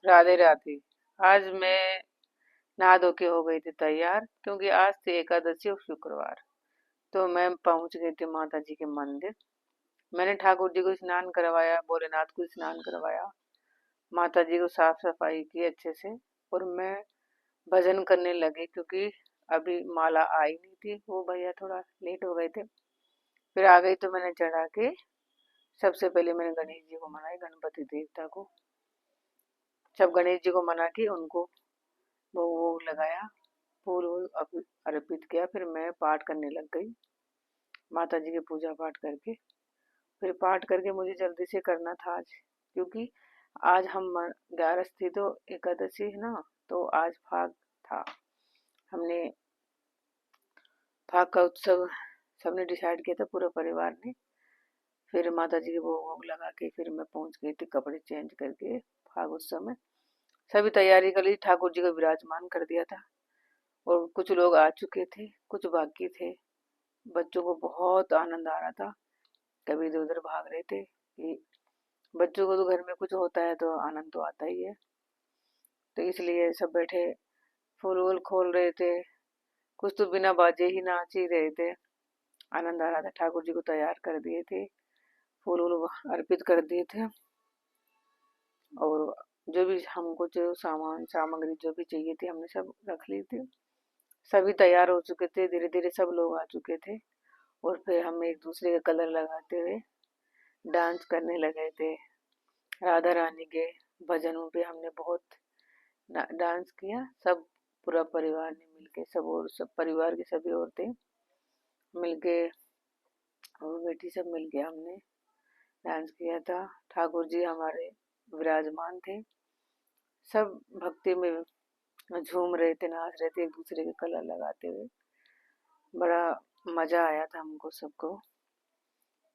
राधे राधे। आज मैं नहा धो के हो गई थी तैयार, क्योंकि आज थी एकादशी और शुक्रवार। तो मैं पहुंच गई थी माता जी के मंदिर। मैंने ठाकुर जी को स्नान करवाया, भोलेनाथ को स्नान करवाया, माता जी को साफ सफाई की अच्छे से। और मैं भजन करने लगी, क्योंकि अभी माला आई नहीं थी, वो भैया थोड़ा लेट हो गए थे। फिर आ गई तो मैंने चढ़ा के सबसे पहले मैंने गणेश जी को मनाई, गणपति देवता को। जब गणेश जी को मना के उनको भोग वोग लगाया, फूल वूल अर्पित किया, फिर मैं पाठ करने लग गई। माता जी की पूजा पाठ करके फिर पाठ करके मुझे जल्दी से करना था आज, क्योंकि आज हम 11 थी तो एकादशी है ना। तो आज फाग था। हमने फाग का उत्सव सबने डिसाइड किया था, पूरा परिवार ने। फिर माता जी के भोग वोग लगा के फिर मैं पहुंच गई थी, कपड़े चेंज करके फाग उत्सव में सभी तैयारी कर ली, ठाकुर जी को विराजमान कर दिया था। और कुछ लोग आ चुके थे, कुछ बाकी थे। बच्चों को बहुत आनंद आ रहा था, कभी इधर उधर भाग रहे थे कि बच्चों को तो घर में कुछ होता है तो आनंद तो आता ही है। तो इसलिए सब बैठे फूल वूल खोल रहे थे, कुछ तो बिना बाजे ही नाच ही रहे थे। आनंद आ रहा था। ठाकुर जी को तैयार कर दिए थे, फूल वूल अर्पित कर दिए थे। और जो भी हमको जो सामान सामग्री जो भी चाहिए थी हमने सब रख ली थी। सभी तैयार हो चुके थे, धीरे धीरे सब लोग आ चुके थे। और फिर हम एक दूसरे का कलर लगाते हुए डांस करने लगे थे। राधा रानी के भजनों पे हमने बहुत डांस किया। सब पूरा परिवार ने मिलके, सब और सब परिवार की सभी औरतें मिलके और बेटी सब मिलके हमने डांस किया था। ठाकुर जी हमारे विराजमान थे, सब भक्ति में झूम रहे थे, नाच रहे थे, एक दूसरे के कलर लगाते हुए। बड़ा मजा आया था हमको सबको।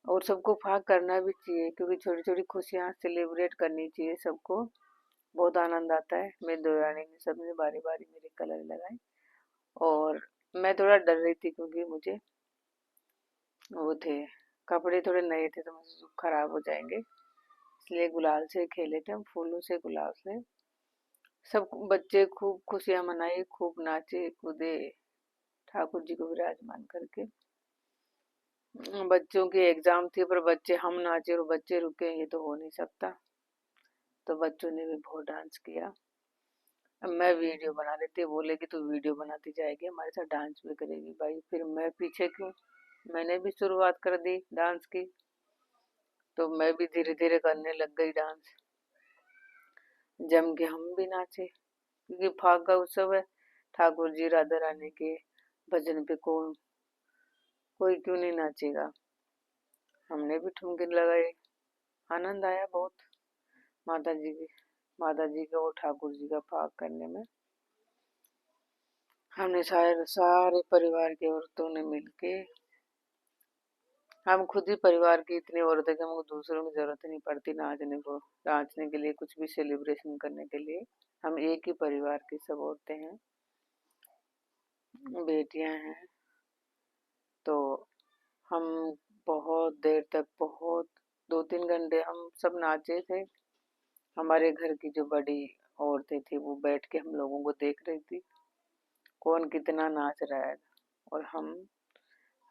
और सबको फाग करना भी चाहिए, क्योंकि छोटी छोटी खुशियाँ सेलिब्रेट करनी चाहिए सबको। बहुत आनंद आता है। मेरी देवरानी ने सबने बारी बारी मेरे कलर लगाए। और मैं थोड़ा डर रही थी, क्योंकि मुझे वो थे कपड़े थोड़े नए थे तो मुझे खराब हो जाएंगे, इसलिए गुलाल से खेले थे हम, फूलों से, गुलाल से। सब बच्चे खूब खुशियाँ मनाई, खूब नाचे कूदे ठाकुर जी को विराजमान करके। बच्चों की एग्जाम थी, पर बच्चे हम नाचे और बच्चे रुके, ये तो हो नहीं सकता। तो बच्चों ने भी बहुत डांस किया। अब मैं वीडियो बना रही थी, बोले कि तू वीडियो बनाती जाएगी, हमारे साथ डांस भी करेगी। भाई फिर मैं पीछे क्यों, मैंने भी शुरुआत कर दी डांस की। तो मैं भी धीरे धीरे करने लग गई डांस, जम के हम भी नाचे, क्योंकि फाग का उत्सव है। ठाकुर जी राधा रानी के भजन पे कौन कोई क्यों नहीं नाचेगा। हमने भी ठुमके लगाए, आनंद आया बहुत। माता जी की माता जी का और ठाकुर जी का फाग करने में हमने सारे सारे परिवार की औरतों ने मिलके, हम खुद ही परिवार की इतनी औरतें कि हमको दूसरों की जरूरत नहीं पड़ती नाचने को, नाचने के लिए, कुछ भी सेलिब्रेशन करने के लिए। हम एक ही परिवार की सब औरतें हैं, बेटियां हैं। तो हम बहुत देर तक, बहुत 2-3 घंटे हम सब नाचे थे। हमारे घर की जो बड़ी औरतें थी वो बैठ के हम लोगों को देख रही थी, कौन कितना नाच रहा है। और हम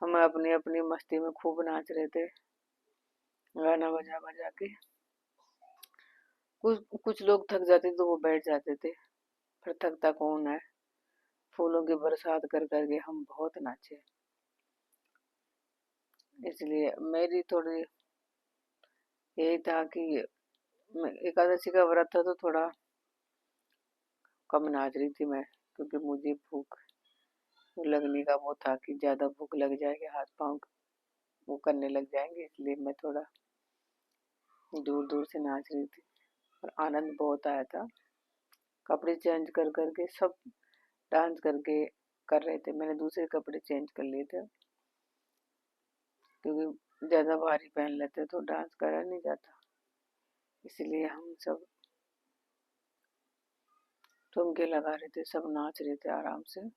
अपनी अपनी मस्ती में खूब नाच रहे थे, गाना बजा बजा के। कुछ कुछ लोग थक जाते तो वो बैठ जाते थे, पर थकता कौन है। फूलों की बरसात कर करके हम बहुत नाचे। इसलिए मेरी थोड़ी यही था कि एकादशी का व्रत था तो थोड़ा कम नाच रही थी मैं, क्योंकि मुझे भूख लगने का वो था कि ज्यादा भूख लग जाएगी, हाथ पांव वो करने लग जाएंगे, इसलिए मैं थोड़ा दूर दूर से नाच रही थी। और आनंद बहुत आया था। कपड़े चेंज कर करके सब डांस करके कर रहे थे। मैंने दूसरे कपड़े चेंज कर लिए थे, क्योंकि ज्यादा भारी पहन लेते तो डांस करा नहीं जाता। इसलिए हम सब ठुमके लगा रहे थे, सब नाच रहे थे आराम से।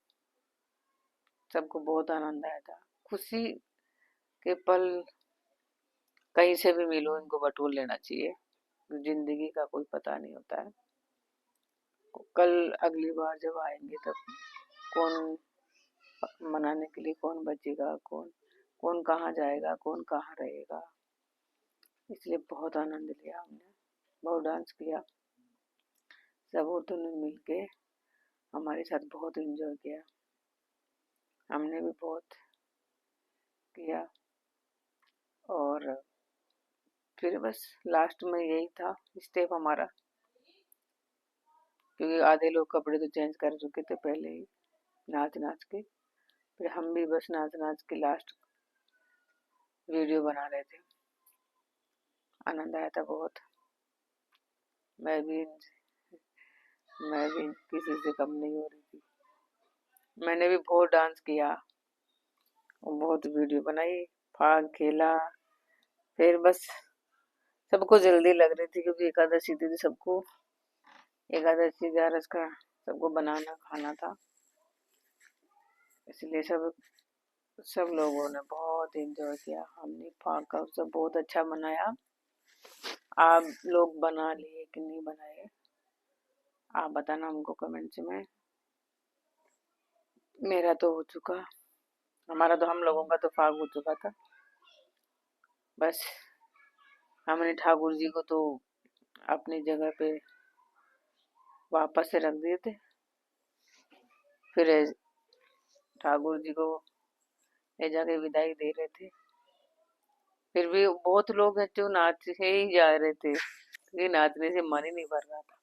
सबको बहुत आनंद आया था। खुशी के पल कहीं से भी मिलो, इनको बटोर लेना चाहिए। जिंदगी का कोई पता नहीं होता है। कल अगली बार जब आएंगे तब कौन मनाने के लिए कौन बचेगा, कौन कौन कहाँ जाएगा, कौन कहाँ रहेगा। इसलिए बहुत आनंद लिया हमने, बहुत डांस किया। सब औरतों ने मिल के हमारे साथ बहुत एंजॉय किया, हमने भी बहुत किया। और फिर बस लास्ट में यही था स्टेप हमारा, क्योंकि आधे लोग कपड़े तो चेंज कर चुके थे पहले ही नाच नाच के। फिर हम भी बस नाच नाच के लास्ट वीडियो बना रहे थे। आनंद आया था बहुत। मैं भी मैं भी किसी से कम नहीं हो रही थी। मैंने भी बहुत डांस किया और बहुत वीडियो बनाई, भाग खेला। फिर बस सबको जल्दी लग रही थी क्योंकि एकादशी थी, सबको एकादशी ग्यारस का सबको बनाना खाना था। इसलिए सब सब लोगों ने बहुत एंजॉय किया। हमने फाग का उत्सव बहुत अच्छा मनाया। आप लोग बना लिए कि नहीं बनाए, आप बताना हमको कमेंट्स में। मेरा तो हो चुका, हमारा तो हम लोगों का तो फाग हो चुका था। बस हमने ठाकुर जी को तो अपनी जगह पे वापस से रख दिए थे। फिर ठाकुर जी को ले जाके विदाई दे रहे थे। फिर भी बहुत लोग हैं जो नाच के ही जा रहे थे, ये नाचने से मन ही नहीं भर रहा था।